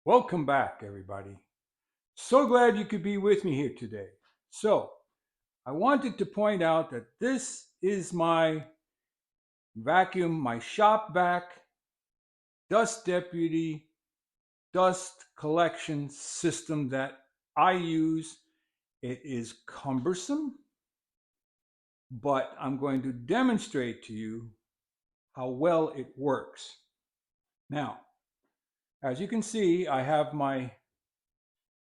Welcome back, everybody. So glad you could be with me here today. So, I wanted to point out that this is my vacuum, my Shop-Vac dust deputy dust collection system that I use. It is cumbersome, but I'm going to demonstrate to you how well it works. Now, as you can see, I have my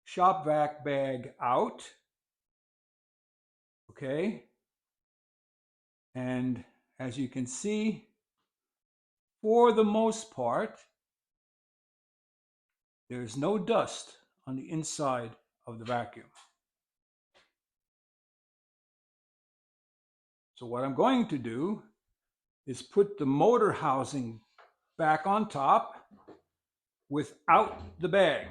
Shop-Vac bag out. Okay. And as you can see, for the most part, there's no dust on the inside of the vacuum. So what I'm going to do is put the motor housing back on top without the bag.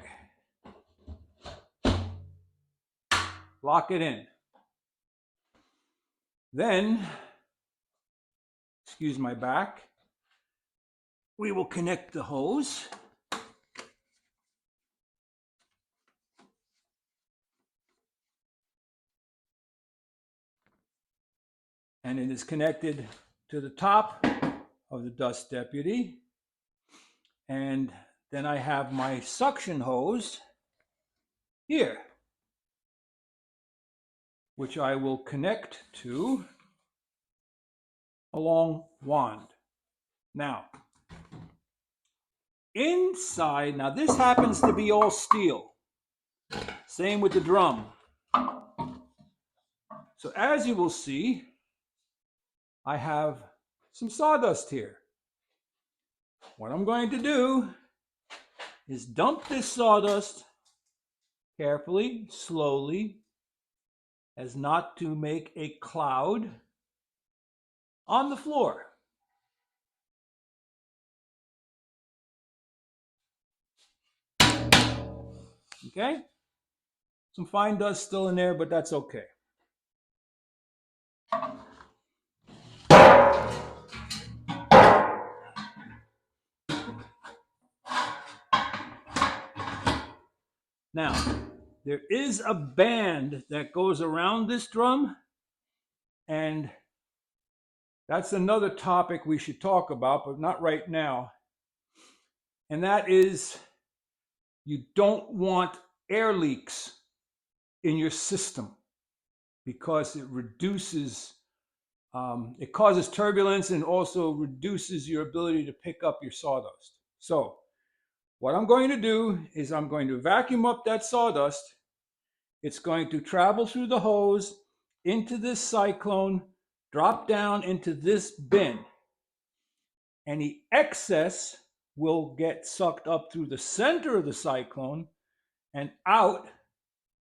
Lock it in. Then, excuse my back, we will connect the hose. And it is connected to the top of the dust deputy. And then I have my suction hose here, which I will connect to a long wand. Now, inside, now this happens to be all steel. Same with the drum. So as you will see, I have some sawdust here. What I'm going to do is dump this sawdust carefully, slowly, as not to make a cloud on the floor. Okay? Some fine dust still in there, but that's okay. Now, there is a band that goes around this drum, and that's another topic we should talk about, but not right now. And that is, you don't want air leaks in your system because it reduces, it causes turbulence and also reduces your ability to pick up your sawdust. So what I'm going to do is I'm going to vacuum up that sawdust. It's going to travel through the hose into this cyclone, drop down into this bin. Any excess will get sucked up through the center of the cyclone and out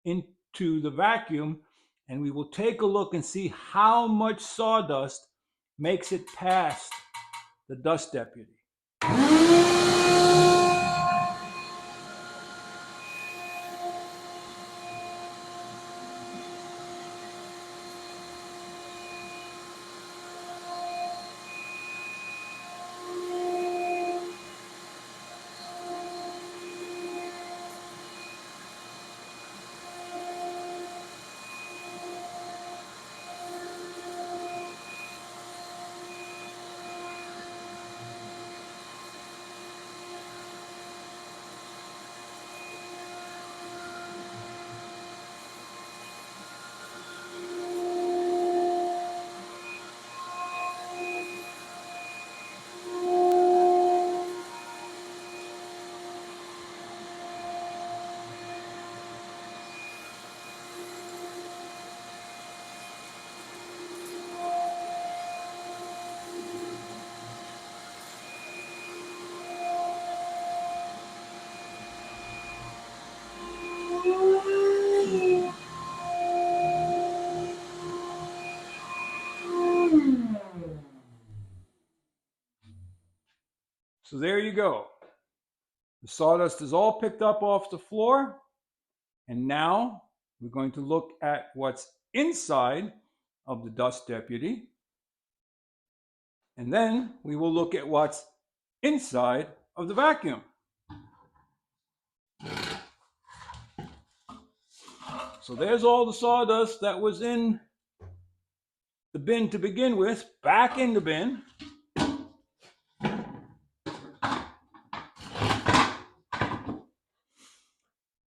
into the vacuum, and we will take a look and see how much sawdust makes it past the dust deputy. So there you go. The sawdust is all picked up off the floor. And now we're going to look at what's inside of the dust deputy. And then we will look at what's inside of the vacuum. So there's all the sawdust that was in the bin to begin with, back in the bin.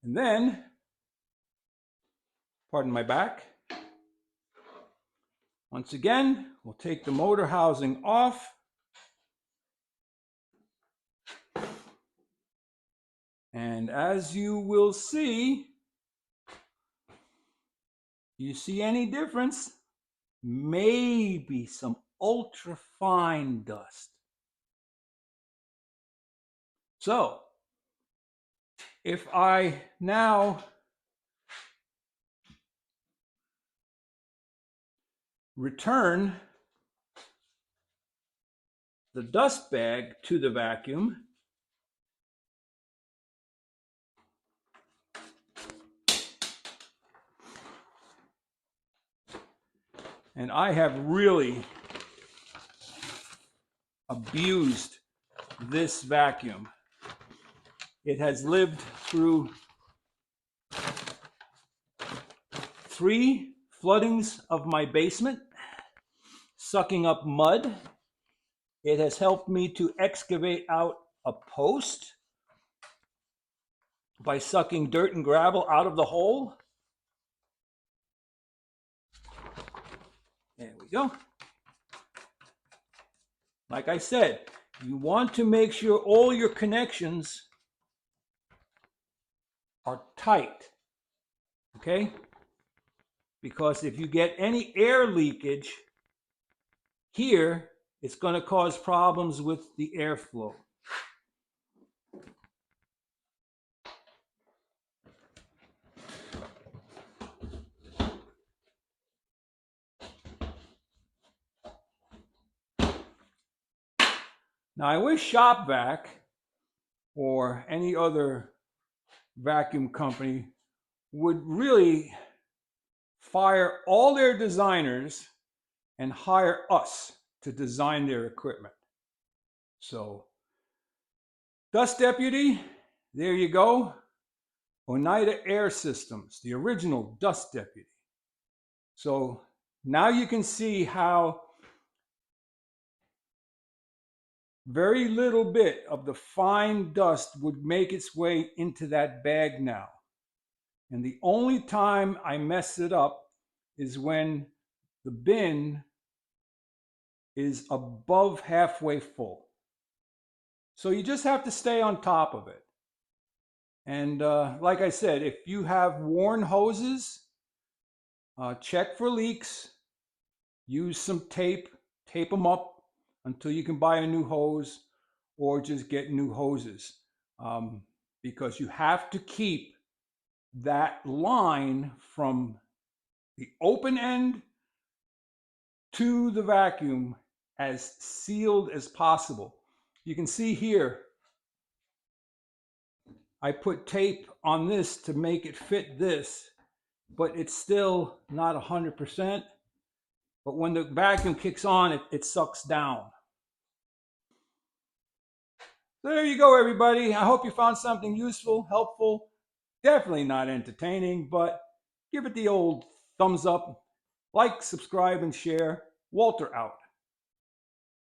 And then, pardon my back, once again, we'll take the motor housing off. And as you will see, you see any difference? Maybe some ultra fine dust. So, if I now return the dust bag to the vacuum, and I have really abused this vacuum. It has lived through 3 floodings of my basement, sucking up mud. It has helped me to excavate out a post by sucking dirt and gravel out of the hole. There we go. Like I said, you want to make sure all your connections are tight, okay? Because if you get any air leakage here, it's going to cause problems with the airflow. Now, I wish Shop-Vac or any other vacuum company would really fire all their designers and hire us to design their equipment. So, Dust Deputy, there you go. Oneida Air Systems, the original Dust Deputy. So now you can see how very little bit of the fine dust would make its way into that bag now. And the only time I mess it up is when the bin is above halfway full. So you just have to stay on top of it. And like I said, if you have worn hoses, check for leaks, use some tape, tape them up until you can buy a new hose, or just get new hoses. Because you have to keep that line from the open end to the vacuum as sealed as possible. You can see here, I put tape on this to make it fit this, but it's still not 100%. But when the vacuum kicks on, it sucks down. So there you go, everybody. I hope you found something useful, helpful. Definitely not entertaining, but give it the old thumbs up, like, subscribe, and share. Walter out.